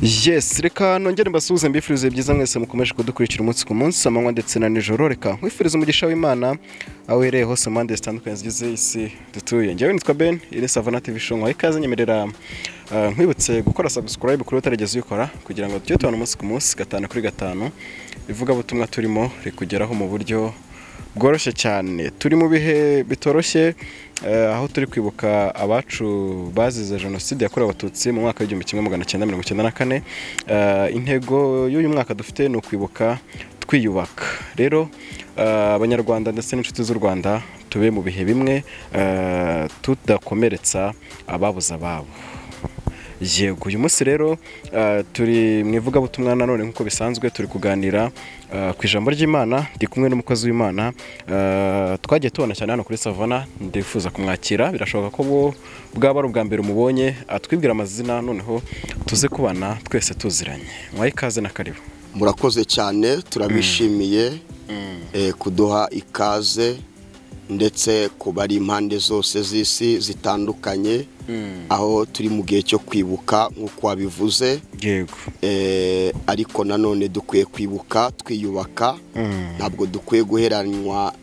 Yes, reka nongere mbasuhuze mbifurize byiza mwese mukomeje kudukurikira umunsi ku munsi amanywa ndetse na nijoro. Reka nkwifuriza umugisha w'Imana aho uhereye hose impande zitandukanye zigize isi dutuye. Njyewe nitwa Ben, iri Savana TV show. Nkwaye ikaze nyemerera nkwibutse gukora subscribe kuri utarigeze uyikora kugira ngo tujye tubana umunsi ku munsi gatanu kuri gatanu ivuga butumwa turimo rikugeraho mu buryo bworoshye cyane. Turi mu bihe bitoroshye aho turi kwibuka abacu bazize jenoside yakorewe abatutsi mu mwaka w'1994. Intego y'uyu mwaka dufite ni ukwibuka twiyubaka. Rero abanyarwanda ndetse n'inshuti z'u Rwanda tube mu bihe bimwe tudakomeretsa ababuze ababo. Yego, uyu munsi rero turi mu ivugabutumwa nanone nk'uko bisanzwe turi kuganira ku ijambo ry'Imana. Ndi kumwe n'umukozi w'Imana twagiye tubona cyane hano kuri Savana. Ndifuza kumwakira, birashoboka ko bwaba ari ubwa mbere umubonye, atwibwira amazina noneho tuze kubana twese tuziranye. Mwaye ikaze na karibu. Murakoze cyane, turabishimiye kuduha ikaze ndetse kubari impande zose z'isi zitandukanye aho turi mu gihe cyo kwibuka nk'uko wabivuze. Yego. Ariko nanone dukwiye kwibuka twiyubaka, ntabwo dukwiye guheranwa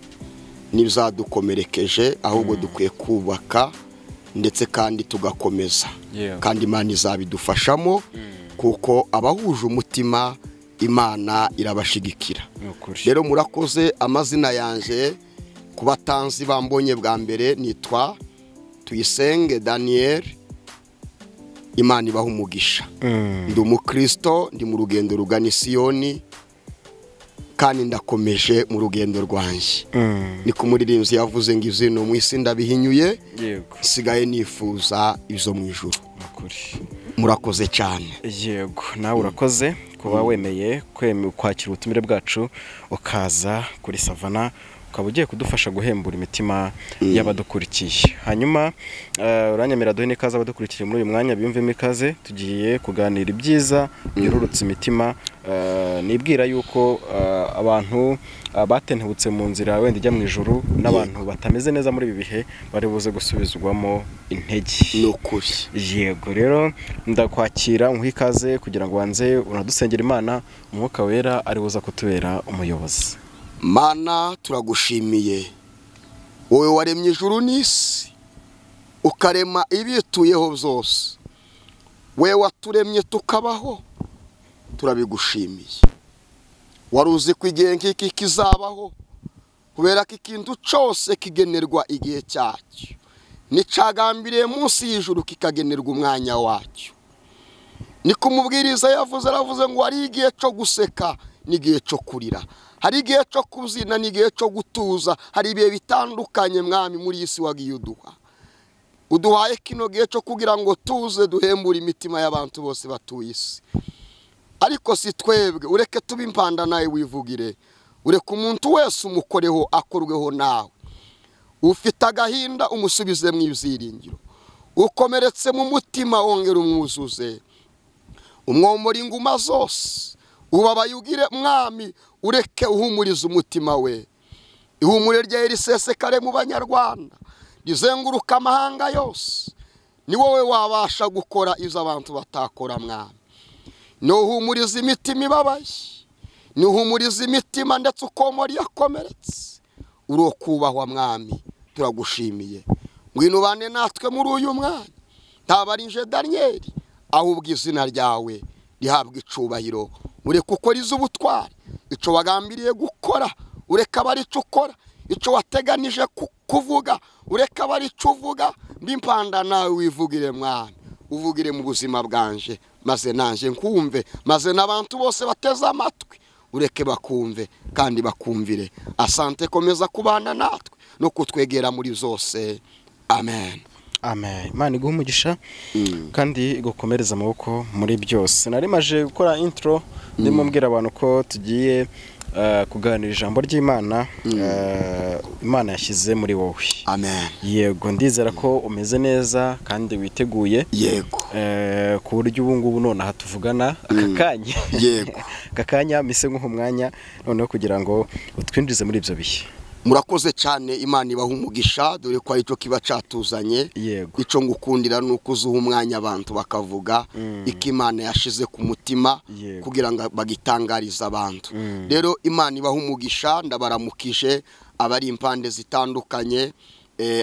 n'ibizadukomerekeje, ahubwo dukwiye kubaka ndetse kandi tugakomeza. Kandi Imana izabidufashamo kuko abahuje umutima Imana irabashigikira. Rero murakoze. Amazina yanje kubatanzi bambonye bwa mbere nitwa Tuyisenge Daniel. Imana ibaha umugisha. Ndi umukristo, ndi mu rugendo rugana Siyoni kandi ndakomeje mu rugendo rwanje. Ni ku muririmbyi yavuze ngo izino mu isi ndabihinyuye, sigaye nifuza izo mu ijuru. Murakoze cyane. Yego, nawe urakoze kuba wemeye kwakira ubutumire bwacu ukaza kuri Savana, ukaba ugiye kudufasha guhembura imitima y'abadukurikiye. Hanyuma uranyemera duhe n'ikaze abadukurikiye muri uyu mwanya biyumvemo ikaze. Tugiye kuganira ibyiza byururutse imitima. Nibwira yuko abantu batentebutse mu nzira wenda ijya mu ijuru n'abantu batameze neza muri ibi bihe bari buze gusubizwamo intege. Nukuri. Yego, rero ndakwakira nk'uha ikaze kugira ngo wanze unadusengera Imana, Umwuka Wera ari buza kutubera umuyobozi. Mana, turagushimiye wowe waremye ijuru n'isi ukarema ibituyeho byose. Wewe waturemye tukabaho, turabigushimiye. Waruzi ko igihe nk'iki kizabaho kubera ko ikintu cyose kigenerwa igihe cyacyo, nicagambiriye munsi y'ijuru kikagenerwa umwanya wacyo. Niko umubwiriza yavuze, aravuze ngo hari igihe cyo guseka n'igihe cyo kurira, hari igihe cyo kuzina n'igihe cyo gutuza. Hari ibihe bitandukanye mwami muri iyi si wagiye uduhaye kino gihe cyo kugira ngo tuze duhembure imitima y'abantu bose batuye isi. Ariko si twebwe, ureke tuba impanda nawe wivugire. Ureke umuntu wese umukoreho akorweho nawe. Ufite agahinda umusubize mu ibyiringiro, ukomeretse mu mutima wongera umwuzuze, umwomora inguma zose, ubabaye ugire mwami, ureke uhumuriza umutima we. Ihumure rye risesekare mu banyarwanda, rizenguruka amahanga yose. Ni wowe wabasha gukora izo abantu batakora mwami. Nuhumuriza imitima ibabaye, nuhumuriza imitima ndetse ukomora yakomeretse. Uro kubahwa mwami, turagushimiye. Ngwino bane natwe muri uyu mwanya. Ntabarinje Daniel, ahubwo izina ryawe rihabwa icubahiro. Ureke ukora iz'ubutwari, ico wagambiriye gukora ureka bari cyo ukora, ico wateganije kuvuga ureka bari cyo uvuga. Mbimpanda nawe wivugire mwami, uvugire mu buzima bwanje, maze nanje nkumve, maze n'abantu bose bateze amatwi ureke bakumve kandi bakumvire. Asante, komeza kubana natwe no kutwegera muri zose. Amen. Amen. Imana iguha umugisha kandi igukomereza amaboko muri byose. Narimaje gukora intro ndimo mbwira abantu ko tugiye kuganira ijambo ry'Imana Imana yashyize muri wowe. Amen. Yego, ndizera ko umeze neza kandi witeguye. Yego. Ku buryo ubu ngubu none aha tuvugana akakanya. Yego. Akakanya mise nk'umwanya noneho kugira ngo utwinjize muri ibyo bihe. murakoze cyane, Imana ibaha umugisha, dore ko ari cyo kiba catuzanye. Yego. Ico ngukundira nuko uzuha umwanya abantu bakavuga iki Imana yashize ku mutima kugira ngo bagitangariza abantu. Rero Imana ibaha umugisha, ndabaramukije abari impande zitandukanye,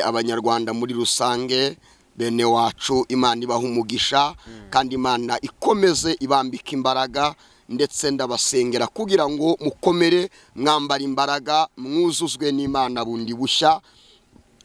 abanyarwanda muri rusange, bene wacu, Imana ibaha umugisha kandi Imana ikomeze ibambika imbaraga, ndetse ndabasengera kugira ngo mukomere, mwambara imbaraga, mwuzuzwe n'Imana bundi bushya.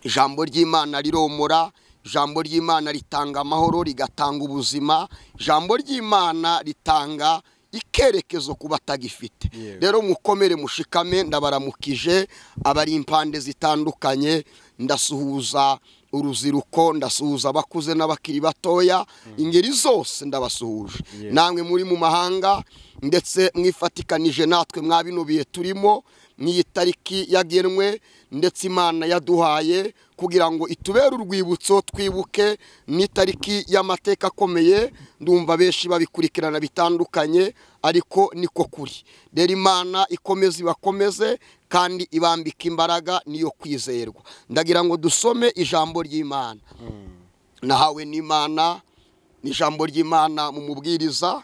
Ijambo ry'Imana riromora, ijambo ry'Imana ritanga amahoro, rigatanga ubuzima, ijambo ry'Imana ritanga ikerekezo ku batagifite. Rero mukomere mushikame, ndabaramukije abari impande zitandukanye, ndasuhuza uruziruko, ndasuhuza abakuze n'abakiri batoya, ingeri zose ndabasuhuje. Namwe muri mu mahanga ndetse mwifatikanije natwe mwabino bihe turimo, mw'iyi tariki yagenwe ndetse Imana yaduhaye kugira ngo itubere urwibutso, twibuke n'itariki y'amateka akomeye. Ndumva benshi babikurikirana bitandukanye, ariko niko kuri. Rero Imana ikomeze ibakomeze kandi ibambika imbaraga, niyo kwizerwa. Ndagira ngo dusome ijambo ry'Imana nahawe n'Imana, n'ijambo ry'Imana mu mubwiriza,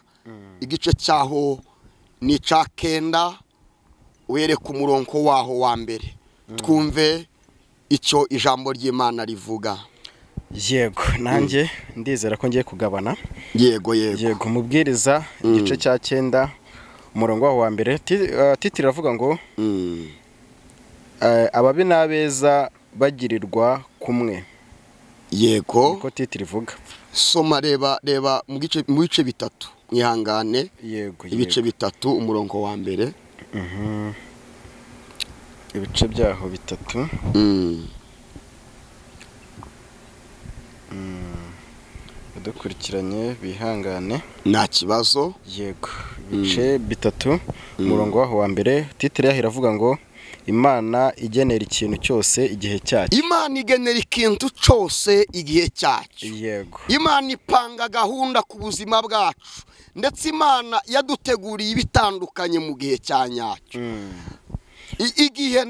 igice cyaho ni icya 9, uhere ku murongo waho wa mbere. Twumve icyo ijambo ry'Imana rivuga. Yego, nanjye ndizera ko ngiye kugabana. Yego. Mubwiriza igice cya 9 umurongo waho wa mbere, titiri ravuga ngo ababi n'abeza bagirirwa kumwe. Yego. Niko titiri ivuga. Soma, reba mu bice bitatu, mwihangane. Yego. Ibice bitatu umurongo wa mbere. Ibice byaho bitatu. Dukurikiranye bihangane. Nta kibazo. Yego. Ibice bitatu umurongo waho wa mbere, titiri yaho iravuga ngo Imana igenera ikintu cyose igihe cyacyo. Imana igenera ikintu cyose igihe cyacyo. Yego. Imana ipanga gahunda ku buzima bwacu, ndetse Imana yaduteguriye ibitandukanye mu gihe cya nyacyo. Igihe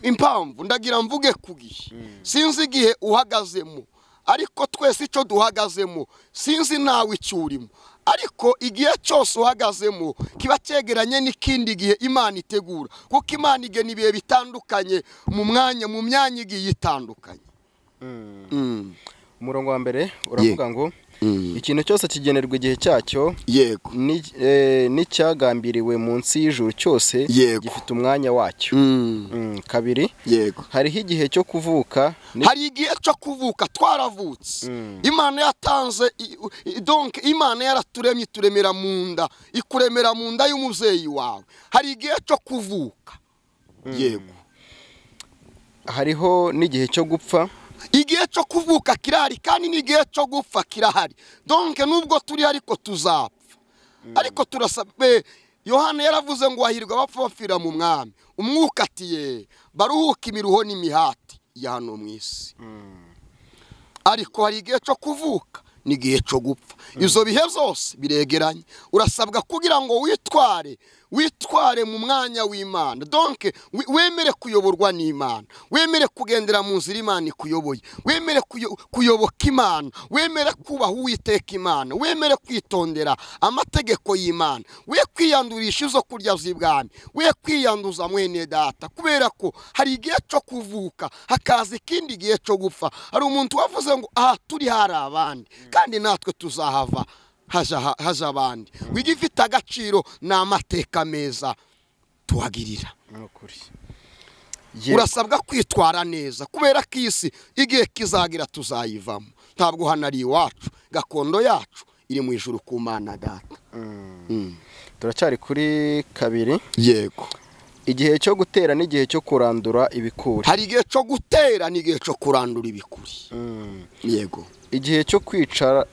impamvu ndagira mvuge ku gihe, sinzi igihe uhagazemo, ariko twese icyo duhagazemo sinzi nawe icyurimo, ariko igihe cyose uhagazemo kiba cyegeranye n'ikindi gihe Imana itegura, kuko Imana igena ibihe bitandukanye mu myanya igiye itandukanye. Umurongo wa mbere uravuga ngo ikintu cyose kigenerwa igihe cyacyo. Yego. N'icyagambiriwe munsi y'ijuru cyose gifite umwanya wacyo. Kabiri. Yego. Hariho igihe cyo kuvuka. Hari igihe cyo kuvuka, twaravutse. Imana yatanze, donc Imana yaraturemye, ituremera mu nda, ikuremera mu nda y'umubyeyi wawe. Hari igihe cyo kuvuka. Yego. Hariho n'igihe cyo gupfa. Igihe cyo kuvuka kirahari, kandi n'igihe cyo gupfa kirahari. Donc nubwo turi ariko tuzapfa, ariko turasabe. Yohana yaravuze ngo wahirwa abapfa bapfira mu mwami. Umwuka atiye baruhuka imiruho n'imihati ya hano mu isi. Ariko hari igihe cyo kuvuka n'igihe cyo gupfa. Izo bihe zose biregeranye. Urasabwa kugira ngo witware mu mwanya w'Imana. Donc wemere kuyoborwa n'Imana, wemere kugendera mu nzira Imana ikuyoboye, wemere kuyoboka Imana, wemere kubaha Uwiteka Imana, wemere kwitondera amategeko y'Imana, we kwiyandurisha izo kurya z'ibwami, we kwiyanduza mwene data, kubera ko hari igihe cyo kuvuka hakaza ikindi gihe cyo gupfa. Hari umuntu wavuze ngo aha turi hari abandi, kandi natwe tuzahava haja abandi. Wigifite agaciro n'amateka meza tuhagirira. Urasabwa kwitwara neza, kubera ko isi igihe kizagira tuzayivamo. Ntabwo hano ari iwacu, gakondo yacu iri mu ijuru ku Mana Data. Turacyari kuri kabiri. Yego. Igihe cyo gutera n'igihe cyo kurandura ibikuri. Hari igihe cyo gutera n'igihe cyo kurandura ibikuri. Yego. Igihe cyo kwica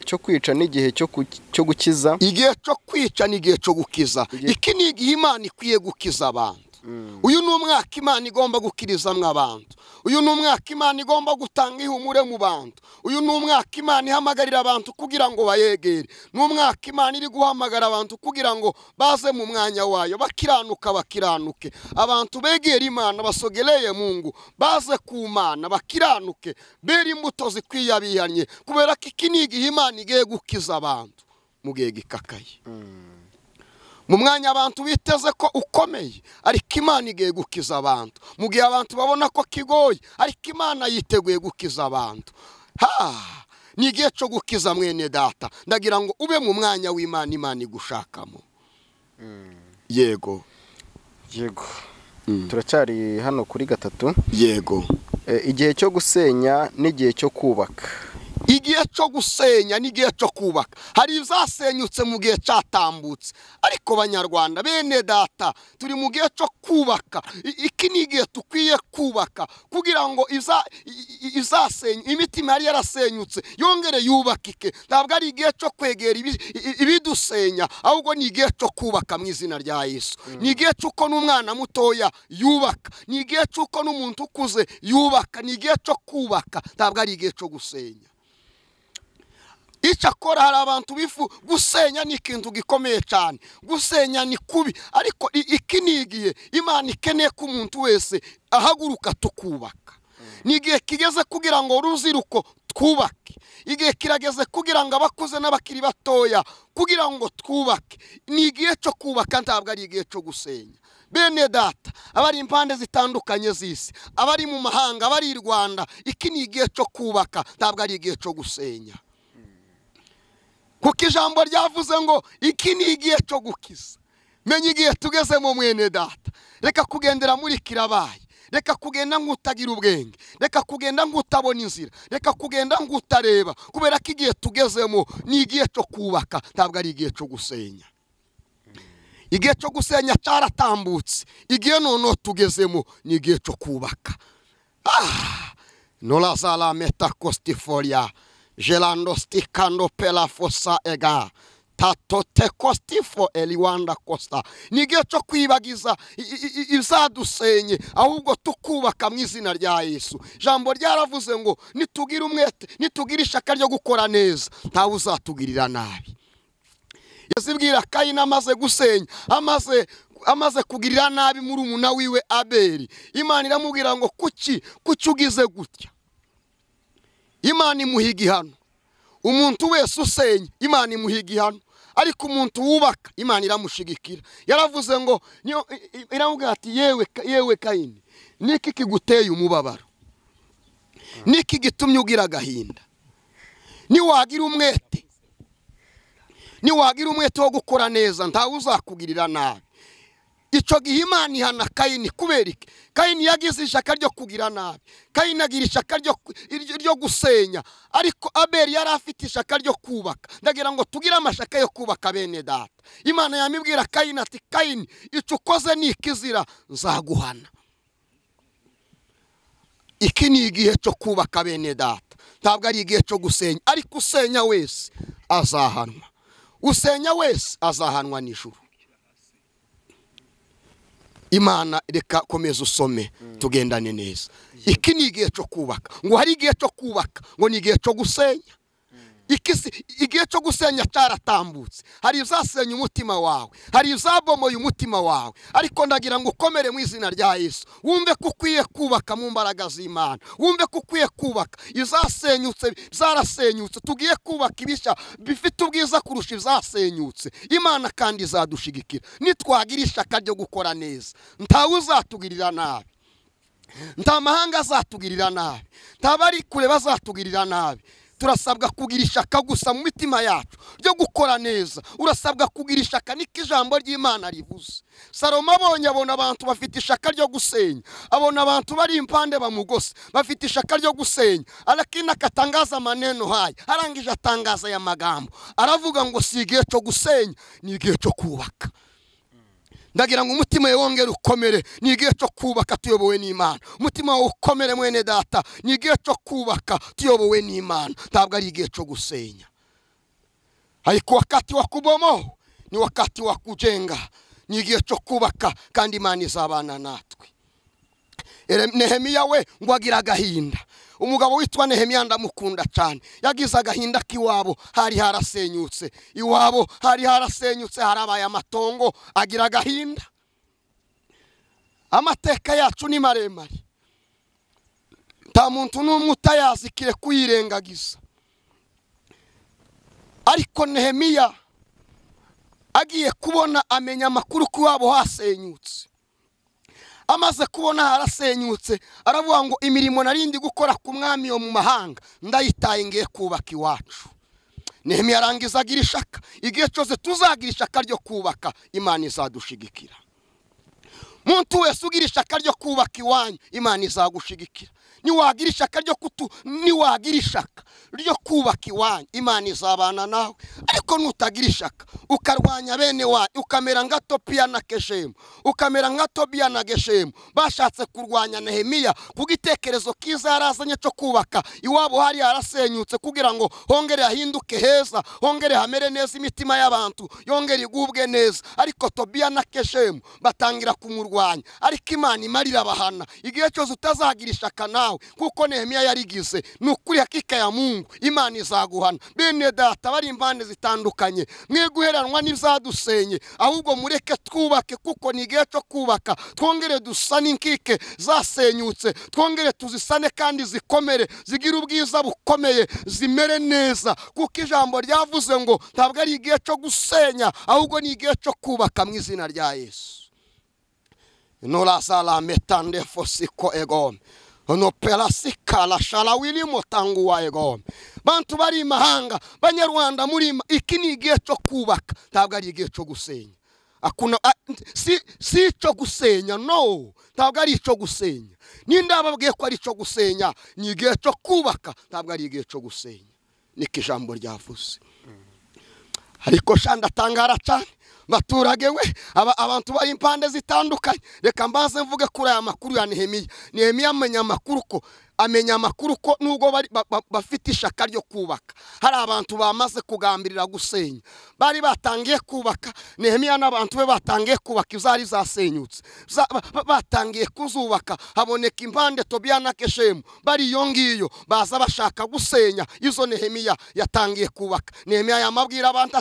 n'igihe cyo gukiza. Igihe cyo kwica n'igihe cyo gukiza. Iki ni igihe Imana ikwiye gukiza abantu. uyu ni umwaka Imana igomba gukirizamwo abantu, uyu ni umwaka Imana igomba gutanga ihumure mu bantu, uyu ni umwaka Imana ihamagarira abantu kugira ngo bayegere, ni umwaka Imana iri guhamagara abantu kugira ngo baze mu mwanya wayo, bakiranuke, abantu begera Imana, basogereye Mungu, baze ku Mana, bakiranuke, bera imbuto zikwiye abihanye, kubera ko iki ni igihe Imana igiye gukiza abantu mu gihe gikakaye. Mu mwanya abantu biteze ko ukomeye, ariko Imana igiye gukiza abantu. Mu gihe abantu babona ko kigoye, ariko Imana yiteguye gukiza abantu. Ni igihe cyo gukiza mwene data. Ndagira ngo ube mu mwanya w'Imana, Imana igushakamo. Yego. Turacyari hano kuri gatatu. Yego. Igihe cyo gusenya n'igihe cyo kubaka. Igihe cyo gusenya n'igihe cyo kubaka. Hari izasenyutse mu gihe cyatambutse, ariko banyarwanda bene data turi mu gihe cyo kubaka. Iki ni igihe tukwiye kubaka kugira ngo izasenye imitima yari yarasenyutse yongere yubakike. Ntabwo ari igihe cyo kwegera ibidusenya, ahubwo ni igihe cyo kubaka mu izina rya Yesu. Ni igihe cy'uko n'umwana mutoya yubaka, ni igihe cy'uko n'umuntu ukuze yubaka, ni igihe cyo kubaka, ntabwo ari igihe cyo gusenya. Icyakora hari abantu bifu gusenya ni ikintu gikomeye cyane, gusenya ni kubi, ariko iki ni igihe Imana ikeneye ko umuntu wese ahaguruka tukubaka. Ni igihe kigeze kugira ngo uruziruko twubake, igihe kirageze kugira ngo abakuze n'abakiri batoya kugira ngo twubake. Ni igihe cyo kubaka, ntabwo ari igihe cyo gusenya. Bene data, abari impande zitandukanye z'isi, abari mu mahanga, abari i Rwanda, iki ni igihe cyo kubaka, ntabwo ari igihe cyo gusenya. Kuko ijambo ryavuze ngo iki ni igihe cyo gukiza. Menya igihe tugezemo mwene data. Reka kugendera muri kirabaye, reka kugenda nk'utagira ubwenge, reka kugenda nk'utabona inzira, reka kugenda nk'utareba, kubera ko igihe tugezemo ni igihe cyo kubaka, ntabwo ari igihe cyo gusenya. Igihe cyo gusenya cyaratambutse, igihe noneho tugezemo ni igihe cyo kubaka. Nolazala metakostifolia Gelando stikando pela fosa ega tatote kostifo eliwanda kosta. Ni igihe cyo kwibagiza izadusenye, ahubwo tukubaka mu izina rya Yesu. Jambo ryaravuze ngo nitugira umwete, nitugira ishaka ryo gukora neza, ntawe uzatugirira nabi. Yazibwira Kayini amaze gusenya, amaze kugirira nabi muri umuna wiwe Abeli, Imana iramubwira ngo kuki ugize gutya. Imana imuha igihano. Umuntu wese usenya Imana imuha igihano, ariko umuntu wubaka Imana iramushigikira. Yaravuze ngo iramubwira ati yewe Kayini, niki kiguteye umubabaro, niki gitumye ugira agahinda? Niwagira umwete wo gukora neza, ntawe uzakugirira nabi. Icyo gihe Imana ihana Kayini kubera iki? Kayini yagize ishaka ryo kugira nabi, Kayini agira ishaka ryo gusenya, ariko Abeli yari afite ishaka ryo kubaka. Ndagira ngo tugire amashaka yo kubaka bene data. Imana yamibwira Kayini ati Kayini, icyo ukoze ni ikizira, nzaguhana. Iki ni igihe cyo kubaka bene data, ntabwo ari igihe cyo gusenya. Ariko usenya wese azahanwa, usenya wese azahanwa n'ijuru. Imana reka komeza usome tugendane neza. Iki ni igihe cyo kubaka. Ngo hari igihe cyo kubaka, ngo ni igihe cyo gusenya. Igihe cyo gusenya cyaratambutse. Hari izasenya umutima wawe, hari izabomoye umutima wawe, ariko ndagira ngo ukomere mu izina rya Yesu. Wumve ko ukwiye kubaka mu mbaraga z'Imana, wumve ko ukwiye kubaka. Izasenyutse zarasenyutse, tugiye kubaka ibishya bifite ubwiza kurusha izasenyutse. Imana kandi izadushigikira nitwagira ishaka ryo gukora neza. Ntawe uzatugirira nabi, nta mahanga azatugirira nabi, nta bari kure bazatugirira nabi. Turasabwa kugira ishaka gusa mu mitima yacu ryo gukora neza. Urasabwa kugira ishaka, niko ijambo ry'Imana rivuze. Salomo abona abantu bafite ishaka ryo gusenya, abona abantu bari impande bamugose bafite ishaka ryo gusenya, lakini akatangaza maneno haya. Arangije atangaza aya magambo, aravuga ngo si igihe cyo gusenya, ni igihe cyo kubaka. Ndagira ngo umutima wawe wongere ukomere, ni igihe cyo kubaka tuyobowe n'Imana. Umutima wawe ukomere mwene data, ni igihe cyo kubaka tuyobowe n'Imana, ntabwo ari igihe cyo gusenya. Haiko wakati wa kubomoa, ni wakati wa kujenga, ni igihe cyo kubaka kandi Imana izabana natwe. Nehemiya we ngo agira agahinda. Umugabo witwa Nehemiya ndamukunda cyane. Yagize agahinda k'iwabo hari harasenyutse. Iwabo hari harasenyutse, harabaye amatongo, agira agahinda. Amateka yacu ni maremare. Nta muntu n'umwe utayazikire kuyirengagiza. Ariko Nehemiya agiye kubona amenya amakuru ko iwabo hasenyutse. Amaze kubona harasenyutse aravuga ngo imirimo narindi gukora ku mwami yo mu mahanga ndayitaye ngiye kubaka iwacu. Nehemiya arangiza agira ishaka. Igihe cyose tuzagira ishaka ryo kubaka, Imana izadushigikira. Muntu wese ugira ishaka ryo kubaka iwanyu, Imana izagushigikira. Niwagira ishaka ryo kubaka iwanyu, Imana izabana nawe. Ariko nutagira ishaka ukarwanya bene wanyu, ukamera nka Tobiya na Geshemu, ukamera nka Tobiya na Geshemu bashatse kurwanya Nehemiya ku gitekerezo kiza yarazanye cyo kubaka iwabo hari harasenyutse kugira ngo hongere hahinduke heza, hongere hamere neza imitima y'abantu, yongere igubwe neza. Ariko Tobiya na Geshemu batangira kumurwanya. Ariko Imana imarira abahana. Igihe cyose utazagira ishaka nawe kuko Nehemiya yarigize, nukuri hakika ya Mungu Imana izaguhana. Bene data bari impande zitandukanye, mwe guheranwa n'izadusenye, ahubwo mureke twubake kuko ni igihe cyo kubaka. Twongere dusane inkike zasenyutse, twongere tuzisane kandi zikomere, zigira ubwiza bukomeye, zimere neza, kuko ijambo ryavuze ngo ntabwo ari igihe cyo gusenya, ahubwo ni igihe cyo kubaka mu izina rya Yesu. Norazala metande fosiko egome. Ono pelasika la shalawili motangu wa egome. Bantu bari mahanga, Banyarwanda muri iki ni igihe cyo kubaka, ntabwo ari igihe cyo gusenya. Akuna si cyo gusenya, no, ntabwo ari cyo gusenya. Ninde ababwiye ko ari cyo gusenya? Ni igihe cyo kubaka, ntabwo ari igihe cyo gusenya. Niko ijambo ryavuze. Ariko shanda tangara cyane baturage we abantu bari impande zitandukanye. Reka mbaze mvuge kuri aya makuru ya Nehemiya. Nehemiya amenya amakuru ko nubwo bafite ishaka ryo kubaka, hari abantu bamaze kugambirira gusenya. Bari batangiye kubaka, Nehemiya n'abantu be batangiye kubaka izari zasenyutse, batangiye kuzubaka. Haboneka impande Tobiya na Geshemu bari yongiyo baza bashaka gusenya izo Nehemiya yatangiye kubaka. Nehemiya yamabwira abantu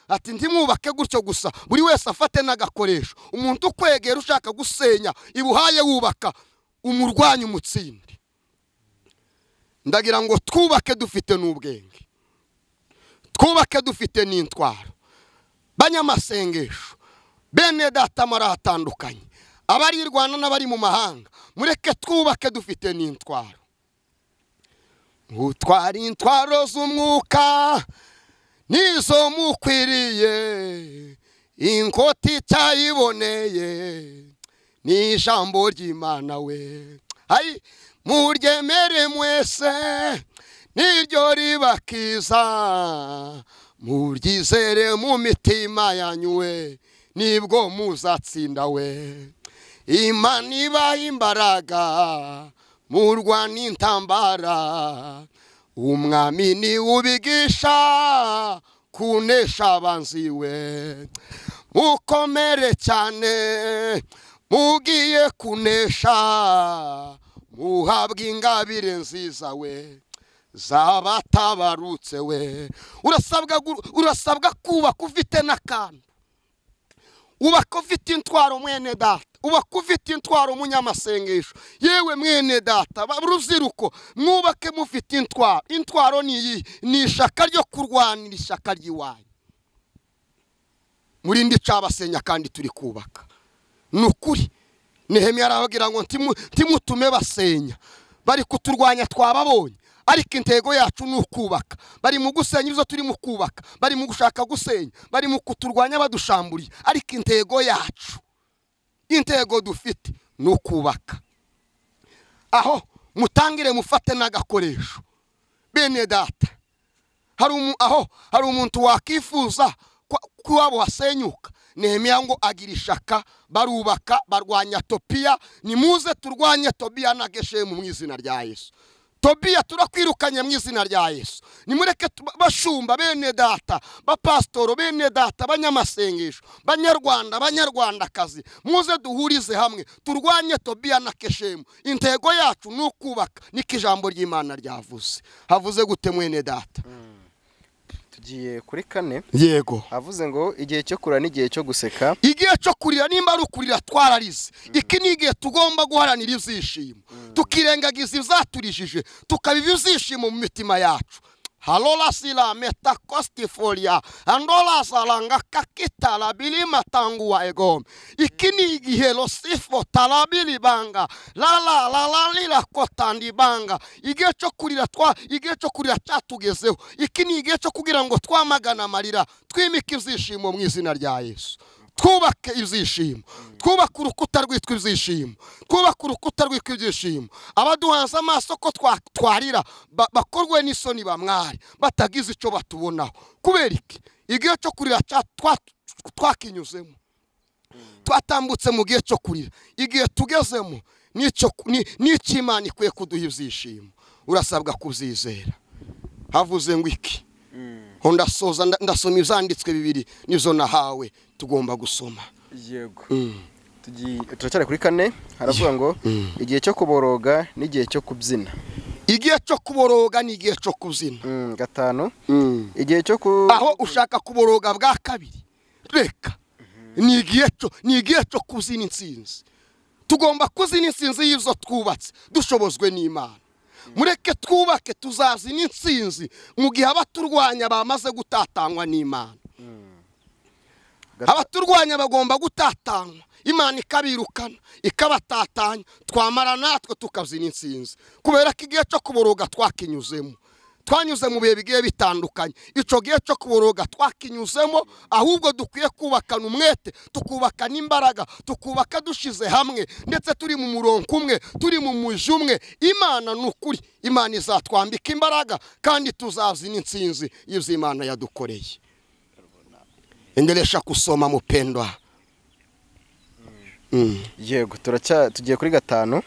ati ntimwubake gutyo gusa, buri wese afate n'agakoresho. Umuntu ukwegera ushaka gusenya ibuhaye wubaka, umurwanya umutsinde. Ndagira ngo twubake dufite n'ubwenge, twubake dufite n'intwaro. Banyamasengesho, bene data maratandukanye, abari Rwanda n'abari mu mahanga, mureke twubake dufite n'intwaro. Utwara intwaro z'umwuka nizo mukwiriye, inkoti cyayiboneye ni ijambo ry'Imana we. Muryemere mwese niryo ribakiza, muryizere mu mitima yanyu we, nibwo muzatsinda we. Imana ibaha imbaraga murwana intambara, umwami ni ubigisha kunesha abanzi we. Mukomere cyane mugiye kunesha, muhabwe ingabire nziza we zabatabarutse we. Urasabwa kubaka ufite n'akantu, ubaka ufite intwaro mwene data, ubaka ufite intwaro munyamasengesho. Yewe mwene data baruziruko, mwubake mufite intwaro. Intwaro ni ishaka ryo kurwanira ishaka ry'iwanyu. Murindi cabasenya kandi turi kubaka. Nukuri Nehemiya aravugira ngo ntimutume basenya, bari kuturwanya twababonye, ariko intego yacu ni ukubaka. Bari mu gusenya ibyo turi mu kubaka, bari mu gushaka gusenya, bari mu kuturwanya badushamburiye, ariko intego yacu, intego dufite ni ukubaka. Aho mutangire mufate n'agakoresho. Bene data, hari umuntu wakifuza ko wabo hasenyuka. Nehemiya ngo agira ishaka, barubaka, barwanya Tobiya. Nimuze turwanye Tobiya na Geshemu mu izina rya Yesu. Tobiya turakwirukanye mu izina rya Yesu. Nimureke bashumba bene data, bapastoro bene data, banyamasengesho, banyarwandakazi, muze duhurize hamwe turwanye Tobiya na Keshemu. Intego yacu ni ukubaka, niko ijambo ry'Imana ryavuze. Havuze gute mwene data? Tugiye kuri 4. Yego. Havuze ngo igihe cyo kurira n'igihe cyo guseka. Igihe cyo kurira nimba ari ukurira twararize. Iki ni igihe tugomba guharanira ibyishimo. Tukirengagiza ibyaturijije, tukabiba ibyishimo mu mitima yacu. Halola sila metakostifolia andola salanga kakita la bilima tangu wa egom. Ikini igihelo sifo talabili banga la lila kotandi banga. Igihe cyo kurira cyatugezeho. Ikini igihe cyo kugira ngo twamagana amarira, twimike ibyishimo mu izina rya Yesu. Twubake ibyishimo, twubake urukuta rwitwa ibyishimo, twubake urukuta rwitwa ibyishimo. Abaduhanze amaso ko twarira bakorwe n'isoni bamwari batagize icyo batubonaho. Kubera iki? Igihe cyo kurira twakinyuzemo, twatambutse mu gihe cyo kurira. Igihe tugezemo n'icyo Imana ikwiye kuduha ibyishimo. Urasabwa kubyizera. Havuze ngo iki? Ndasoza ndasoma ibyanditswe 2 nizo nahawe tugomba gusoma. Yego. Turacyari kuri 4. Haravuga ngo igihe cyo kuboroga n'igihe cyo kubyina. Igihe cyo kuboroga n'igihe cyo kubyina. 5. Igihe cyo aho ushaka kuboroga bwa kabiri, reka ni igihe cyo kubyina intsinzi. Tugomba kubyina intsinzi y'ibyo twubatse dushobozwe n'Imana. Mureke twubake tuzabyina intsinzi mu gihe abaturwanya bamaze gutatanywa n'Imana. Abaturwanya bagomba gutatanywa, Imana ikabirukana ikabatatanya, twamara natwe tukabyina intsinzi. Kubera ko igihe cyo kuboroga twakinyuzemo, twanyuze mu bihe bigiye bitandukanye. Ico gihe cyo kuboroga twakinyuzemo, ahubwo dukwiye kubakana umwete, tukubakana imbaraga, tukubaka dushize hamwe, ndetse turi mu murongo umwe, turi mu muji umwe. Imana nukuri, Imana izatwambika imbaraga kandi tuzabyina intsinzi y'ivyo Imana yadukoreye. Endelesha kusoma mpendwa. Yego, tugiye kuri 5.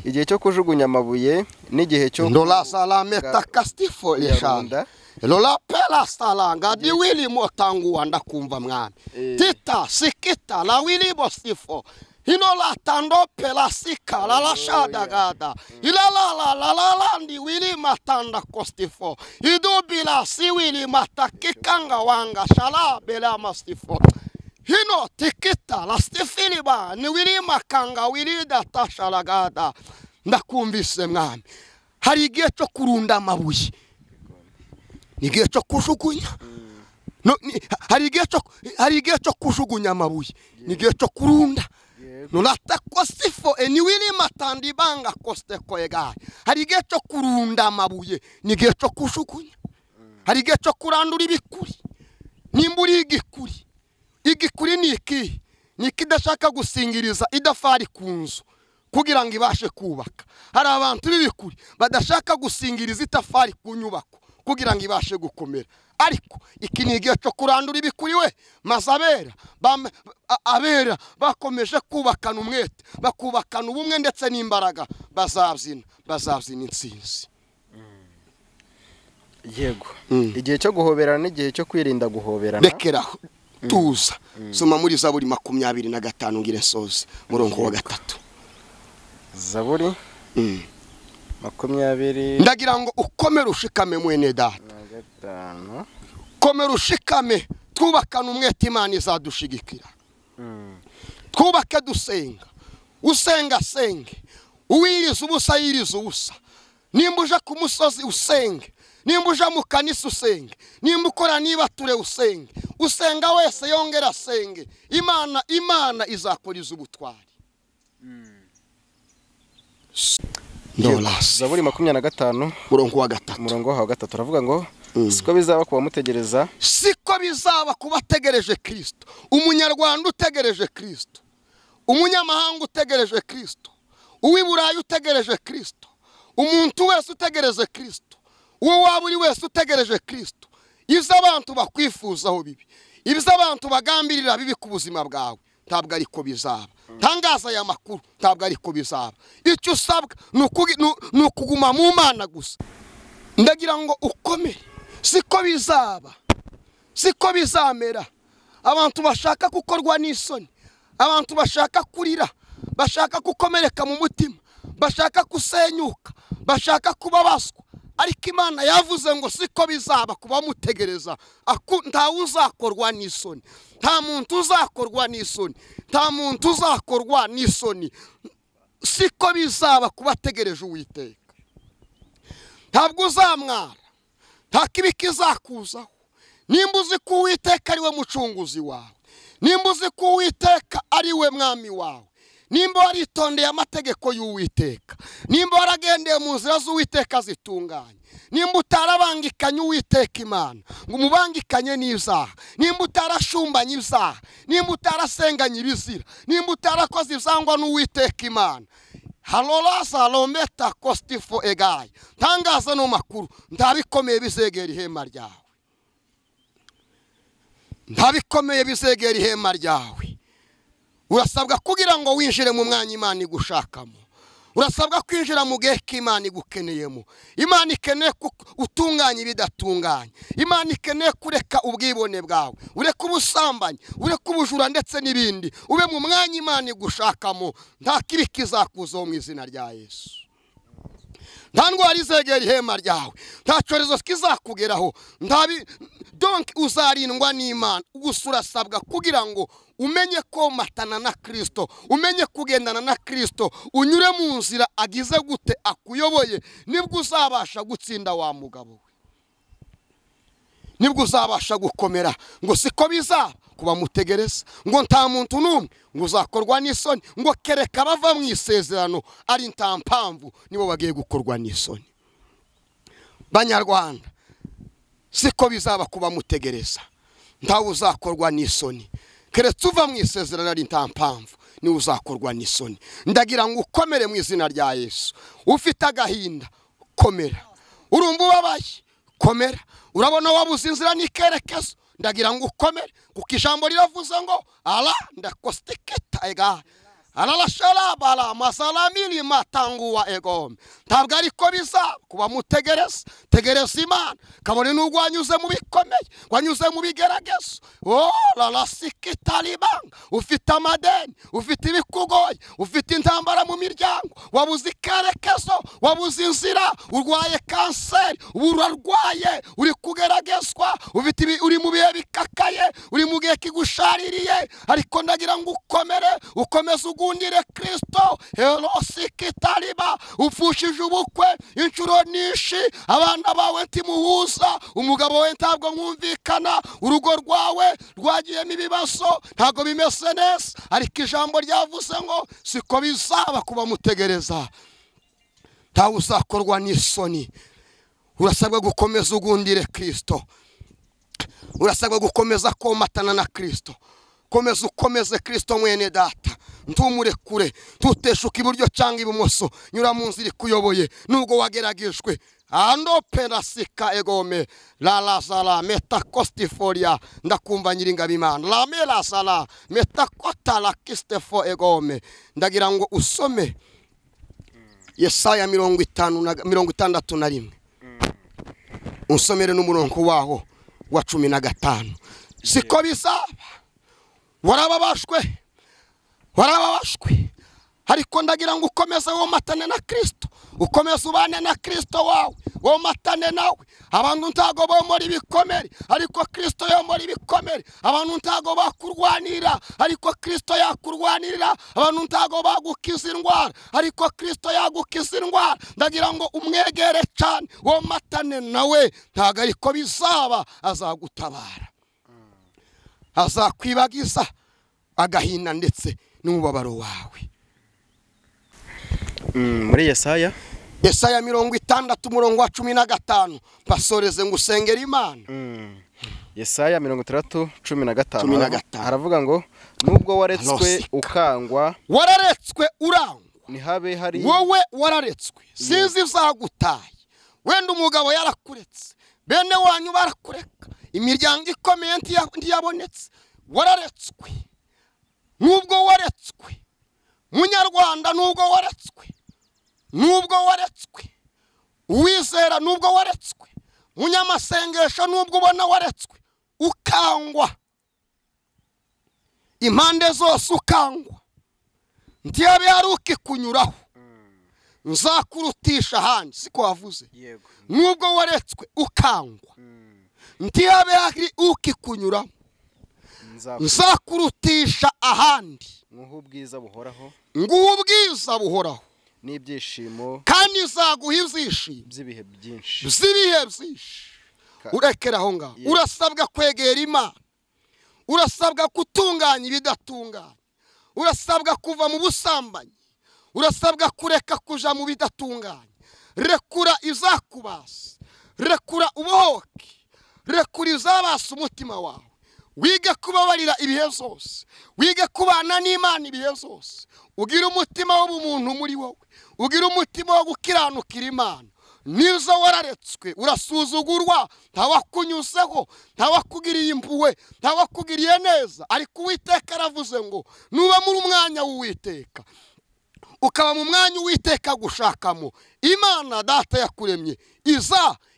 Igihe cyo kujugunya amabuye n'igihe cyo ndola salame takastifo leshanda. Lola pela salanga di wili motangu wanda kumva mwami. Tita sikita la wili bostifo. Hinola tando pela sika la shada gada. La ndi wili matanda kostifo. Idubila si wili matakikanga wanga shala bela mastifo. Hino tikita la stifiliba ni wili makanga wili data shalagada. Ndakumvise mwami. Hari igihe cyo kurunda amabuye, n'igihe cyo kujugunya. Hari igihe cyo kujugunya amabuye, n'igihe cyo kurunda. Nolata kostifo eniwili matandi banga koste koega. Hari igihe cyo kurunda amabuye, n'igihe cyo kujugunya. Hari igihe cyo kurandura ibikuri, nimburi igikuri. Igikuri ni iki? Ni ikidashaka gusingiriza idafari ku nzu kugira ngo ibashe kubaka. Hari abantu b'ibikuri badashaka gusingiriza itafari ku nyubako kugira ngo ibashe gukomera. Ariko iki ni igihe cyo kurandura ibikuri we, maze abera bakomeje kubakana umwete, bakubakana ubumwe ndetse n'imbaraga, bazabyina intsinzi. Yego. Igihe cyo guhoberana n'igihe cyo kwirinda guhoberana. Rekeraho tuza. Soma muri Zaburi 25 ngire soze murongo wa 3. Zaburi 20. Ndagira ngo ukomere ushikame mwene data. 5. Komera ushikame, twubakana umwete, Imana izadushigikira. Twubake dusenga, usenga senge, uwiriza ubusa yiriza ubusa. Nimba uja ku musozi usenge, nimba uja mu kanisa usenge, nimba ukora nibature usenge, usenga wese yongera senge. Imana izakuriza ubutwari. Zaburi 25 murongo wa 3. Murongo wa 3 aravuga ngo siko bizaba kuba mutegereza, siko bizaba kubategereje Kristo. Umunyarwanda utegereje Kristo, umunyamahanga utegereje Kristo, uwiburayi utegereje Kristo, umuntu wese utegereje Kristo, uwo waburi wese utegereje Kristo. Ibyo abantu bakwifuzaho bibi, ibyo abantu bagambirira bibi ku buzima bwawe, ntabwo ariko bizaba. tangaza aya makuru ntabwo ariko bizaba. Icyo usabwa ni ukuguma mu Mana gusa. Ndagira ngo ukomere, siko bizaba, siko bizamera. Abantu bashaka gukorwa n'isoni, abantu bashaka kurira, bashaka gukomereka mu mutima, bashaka kusenyuka, bashaka kubabazwa, ariko Imana yavuze ngo siko bizaba kuba mutegereza. Ntawe uzakorwa n'isoni, nta muntu uzakorwa n'isoni, nta muntu uzakorwa n'isoni. Siko bizaba kubategereje Uwiteka. Ntabwo uzamwara, nta kibi kizakuzaho. Nimba uzi ko Uwiteka ari we mucunguzi wawe, nimba uzi ko Uwiteka ari we mwami wawe, nimba waritondeye amategeko y'Uwiteka, nimba waragendeye mu nzira z'Uwiteka zitunganye, nimba utarabangikanye Uwiteka Imana ngo umubangikanye n'ibyaha, nimba utarashumbanye ibyaha, nimba utarasenganye ibizira, nimba utarakoze ibyangwa n'Uwiteka Imana, halolaza lometa kostifo egaye, tangaza no makuru ndabikomeye bizegera ihema ryawe, ndabikomeye bizegera ihema ryawe. Urasabwa kugira ngo winjire mu mwanya Imana igushakamo, urasabwa kwinjira mu gihe k'Imana igukeneyemo. Imana ikeneye utunganya ibidatunganye, Imana ikeneye kureka ubwibone bwawe, ureka ubusambanyi, ureka ubujura ndetse n'ibindi, ube mu mwanya Imana igushakamo. Nta kibi kizakuzaho mu izina rya Yesu. Nta ndwara izegera ihema ryawe, nta cyorezo kizakugeraho, donc uzarindwa n'Imana. Gusa urasabwa kugira ngo umenye ko matana na Kristo, umenye kugendana na Kristo, unyure mu nzira agize gute akuyoboye, nibwo uzabasha gutsinda wa mugabo we, nibwo uzabasha gukomera. Ngo siko bizaba kuba mutegereza, ngo nta muntu n'umwe ngo uzakorwa n'isoni, ngo kereka bava mu isezerano ari nta mpamvu nibo bagiye gukorwa n'isoni. Banyarwanda, siko bizaba kuba mutegereza, ntawe uzakorwa n'isoni, keretse uva mu isezerano ari nta mpamvu niwe uzakorwa n'isoni. Ndagira ngo ukomere mu izina rya Yesu. Ufite agahinda, komera. Urumva ubabaye, komera. Urabona wabuze inzira n'ikerekezo, ndagira ngo ukomere, kuko ijambo riravuze ngo ala ndakostiketa ega alala shalabala masalamili matanguwa egome. Ntabwo ariko bizaba kuba mutegereza. Tegereza Imana, kabone n'ubwo wanyuze mu bikomeye, wanyuze mu bigeragezo. Lala sikitalibanga, ufite amadeni, ufite ibikugoye, ufite intambara mu miryango, wabuze ikerekezo, wabuze inzira, urwaye kanseri, urarwaye, uri kugeragezwa, uri mu bihe bikakaye, uri mu gihe kigushaririye, ariko ndagira ngo ukomere, ukomeze ugundire Kristo. Elosikitaliba, ufushije ubukwe inshuro nyinshi, abana bawe ntimuhuza, umugabo we ntabwo mwumvikana, urugo rwawe rwagiyemo ibibazo, ntabwo bimeze neza, ariko ijambo ryavuze ngo siko bizaba kuba mutegereza. Ntawe uzakorwa n'isoni. Urasabwa gukomeza ugundire Kristo, urasabwa gukomeza komatana na Kristo. Komeza ukomeze Kristo mwene data, ntumurekure, tuteshuka iburyo cyangwa ibumoso, nyura mu nzira ikuyoboye. Nubwo wageragejwe, ando perasika egome la la sala metakostiforia, ndakumva Nyiringabo Imana la mela sala metakota la kistefo egome. Ndagira ngo usome Yesaya 51, unsomere n'umurongo waho wa 15. Siko bizaba. Warababashwe, ariko ndagira ngo ukomeze womatane na Kristo, ukomeze ubane na Kristo wawe, womatane nawe. Abantu ntago bomora ibikomere, ariko Kristo yomora ibikomere. Abantu ntago bakurwanira, ariko Kristo yakurwanirira. Abantu ntago bagukiza indwara, ariko Kristo yagukiza indwara. Ndagira ngo umwegere cyane, womatane nawe. Ntago ariko bizaba, azagutabara, azakwibagiza agahinda ndetse n'umubabaro wawe. Muri Yesaya 60:15 basoreze ngo usengere Imana. Yesaya 60:15 haravuga ngo nubwo waretswe ukangwa, wararetswe urangwa, nihabe hari wowe wararetswe, sinzi izagutaye. Wenda umugabo yarakuretse, bene wanyu barakureka, imiryango ikomeye ntiyabonetse. Wararetswe, nubwo waretswe munyarwanda nubwo waretswe uwizera nubwo waretswe munyamasengesho nubwo ubona waretswe ukangwa impande zose ukangwa ntiyabe hari ukikunyuraho nzakurutisha ahandi siko wavuze nubwo waretswe ukangwa ntiyabe hari ukikunyuraho nzakurutisha ahandi nguhu ubwiza buhoraho n'ibyishimo kandi nzaguha ibyishimo by'ibihe byinshi urekera aho ngaho urasabwa kwegera Imana urasabwa gutunganya ibidatunganye urasabwa kuva mu busambanyi urasabwa kureka kuja mu bidatunganye rekura izakubasa rekura ubohoke rekura izabasa umutima wawe wige kubabarira ibihe zose wige kubana n'Imana ibihe zose ugira umutima w'ubumuntu muri wowe ugira umutima wo gukiranukira Imana nizo wararetswe urasuzugurwa ntawakunyuseho ntawakugiriye impuhwe ntawakugiriye neza ariko Uwiteka aravuze ngo nuba muri umwanya w'Uwiteka ukaba mu mwanya Uwiteka gushakamo Imana data yakuremye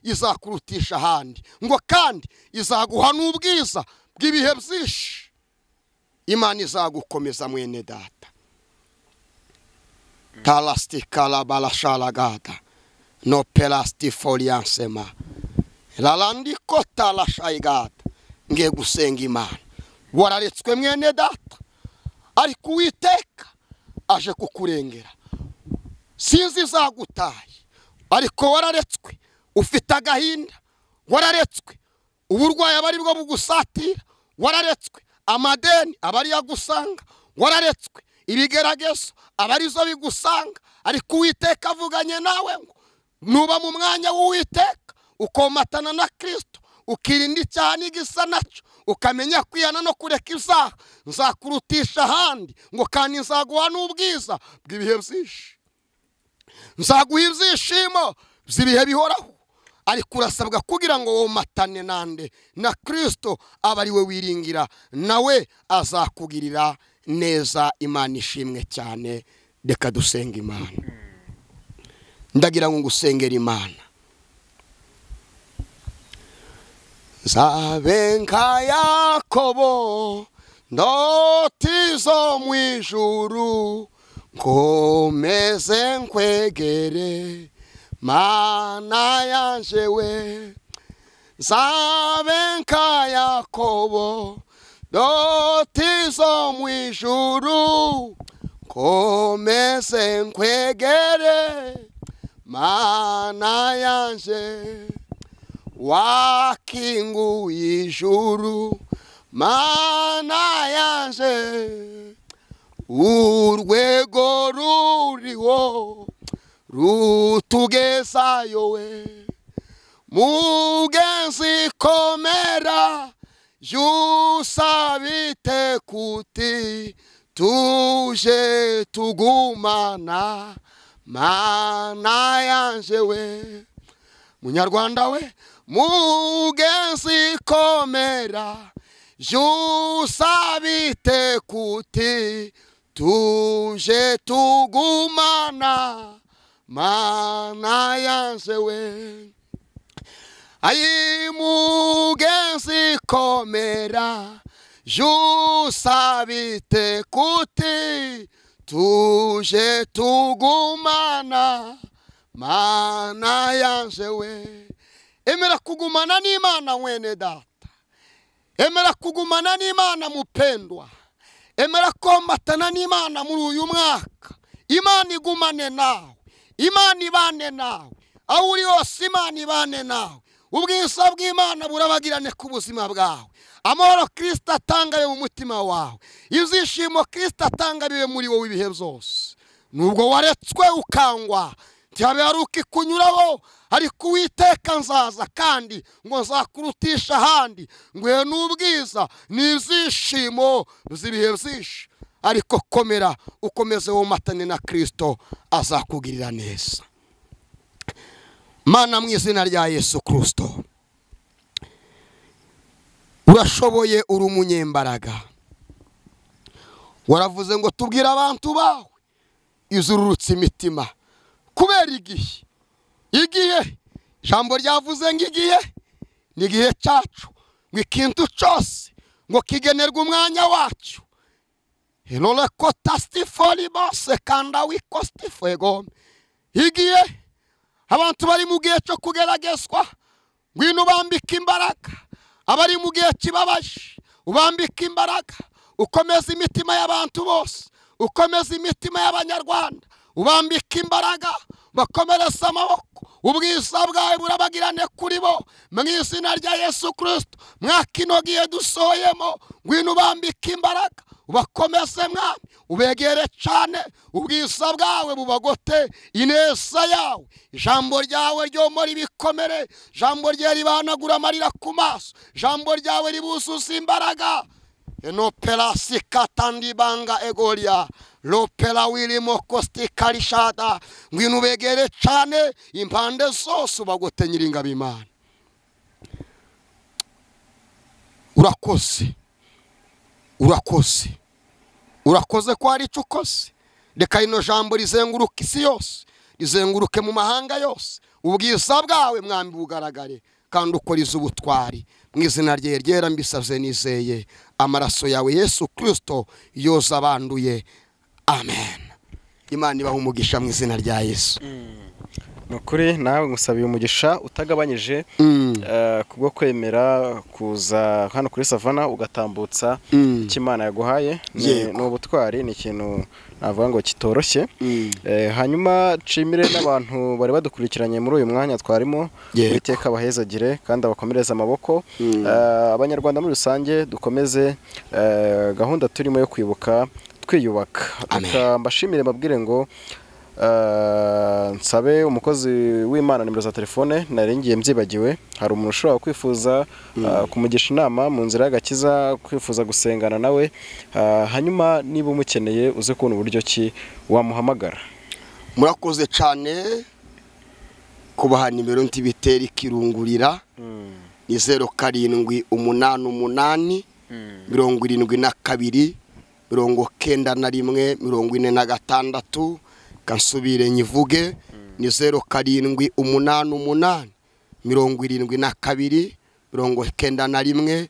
izakurutisha ahandi ngo kandi izaguha n'ubwiza bw'ibihe byinshi Imana izagukomeza mwene data talastikala balashalagada no pelasti foliansema lalandiko talashaigada ngiye gusenga Imana wararetswe mwene data ariko Uwiteka aje kukurengera sinzi zagutaye ariko wararetswe ufite agahinda wararetswe uburwayi abari bwo bugusatira wararetswe amadeni abari yagusanga wararetswe ibigeragezo abarizo bigusanga ariko Uwiteka avuganye nawe ngo nuba mu mwanya w'Uwiteka ukomatana na Kristo ukirinda icyaha n'igisa nacyo ukamenya kwihana no kureka ibyaha nzakurutisha ahandi ngo kandi nzaguha n'ubwiza bw'ibihe byinshi nzaguha ibyishimo by'ibihe bihoraho ariko urasabwa kugira ngo womatane nande na Kristo aba ari we wiringira nawe azakugirira neza. Imana ishimwe cyane. Reka dusenga Imana. Ndagira ngo ngusengere Imana. Zabe nka Yakobo ndotizo mu ijuru nkomeze nkwegere Mana yanje we. Zabe nka Yakobo ndotizo mu ijuru nkomeze nkwegere Mana yanje. Wakinguye ijuru Mana yanje. Urwego ruriho rutugezayo we. Mugenzi komera yusabite kuti tuje tugumana Mana yanje we. Munyarwanda we. Mugenzi komera yusabite kuti tuje tugumana Mana yanje we. Ayi mugenzi komera yusabite kuti tuje tugumana Mana yanje we. Emera kugumana n'Imana mwene data. Emera kugumana n'Imana mupendwa. Emera komatana n'Imana muri uyu mwaka. Imana igumane nawe. Imana ibane nawe. Aho uri hose Imana ibane nawe. Ubwiza bw'Imana burabagirane ku buzima bwawe. Amahoro Kristo atanga mu mutima wawe. Ibyishimo Kristo atanga bibe muri wowe ibihe byose. Nubwo waretswe ukangwa ntihabe hari ukikunyuraho ariko Uwiteka nzaza kandi ngo nzakurutisha ahandi nguhe n'ubwiza n'ibyishimo by'ibihe byinshi. Ariko komera ukomeze womatane na Kristo azakugirira neza. Mana mu izina rya Yesu Kristo urashoboye uri umunyembaraga. Waravuze ngo tubwire abantu bawe izururutse imitima kubera igihe ijambo ryavuze ngo igihe ni igihe cyacu ngo ikintu cyose ngo kigenerwe umwanya wacu Hello kotastifoli bose kanda wikostifego igihe abantu bari mu gihe cyo kugeragezwa ngwino ubambika imbaraga abari mu gihe kibabaje ubambika imbaraga ukomeza imitima y'abantu bose ukomeza imitima y'abanyarwanda ubambika imbaraga bakomereza amaboko ubwiza bwawe burabagirane kuri bo mu izina rya Yesu Kristo mwakino gihe dusoyemo ngwino ubambika imbaraga ubakomeze mwami ubegere cyane ubwiza bwawe bubagote ineza yawe ijambo ryawe ryo muri bikomere ijambo rye ribanagura amarira ku maso ijambo ryawe ribuzuza imbaraga enopera sikatandi banga egoria lopera wilimo kosti karishada ngwino ubegere cyane impande zose ubagote nyiringa bimana urakoze ko ari cyo ukoze reka ino jambo rizenguruka isi yose rizenguruke mu mahanga yose ubwiza bwawe mwami bugaragare kandi ukoriza ubutwari mu izina rye ryera mbisavye nizeye amaraso yawe Yesu Kristo yoza abanduye amen Imana ibaha umugisha mu izina rya Yesu nukuri nawe ngusabiye umugisha utagabanyije kubwo kwemera kuza hano kuri Savana ugatambutsa ikimana yaguhaye no butwari ni ikintu navuga ngo kitoroshye hanyuma cimire n'abantu bari badukurikiranye muri uyu mwanya twarimo witeka bahezagire kandi abakomereza amaboko abanyarwanda muri rusange dukomeze gahunda turimo yo kwibuka twiyubaka mbashimire babwire ngo nsabe umukozi w'Imana nimero za telefone narengiye mzibagiwe hari umuntu ushobora kwifuza kumugisha inama mu nzira y'agakiza kwifuza gusengana nawe hanyuma niba umukeneye uze kubona uburyo ki wamuhamagara murakoze cyane kubaha nimero ntibitera ikirungurira ni 0788 72 91 46 kansubire nyivuge ni 0788 72 91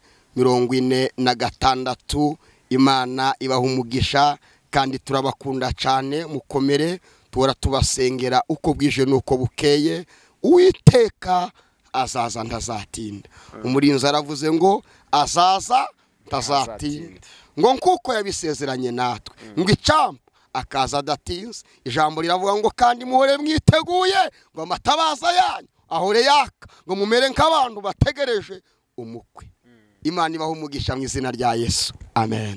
46 Imana ibaha umugisha kandi turabakunda cyane mukomere tuora tubasengera uko bwije nuko bukeye Uwiteka azaza ntazatinda umurinzi aravuze ngo azaza ntazatinda ngo nkuko yabisezeranye natwe ngo icampa akaza adatinze ijambo riravuga ngo kandi muhore mwiteguye ngo amatabaza yanyu ahore yaka ngo mumere nk'abantu bategereje umukwe Imana ibaha umugisha mu izina rya Yesu amen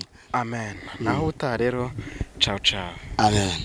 naho uta rero ciao amen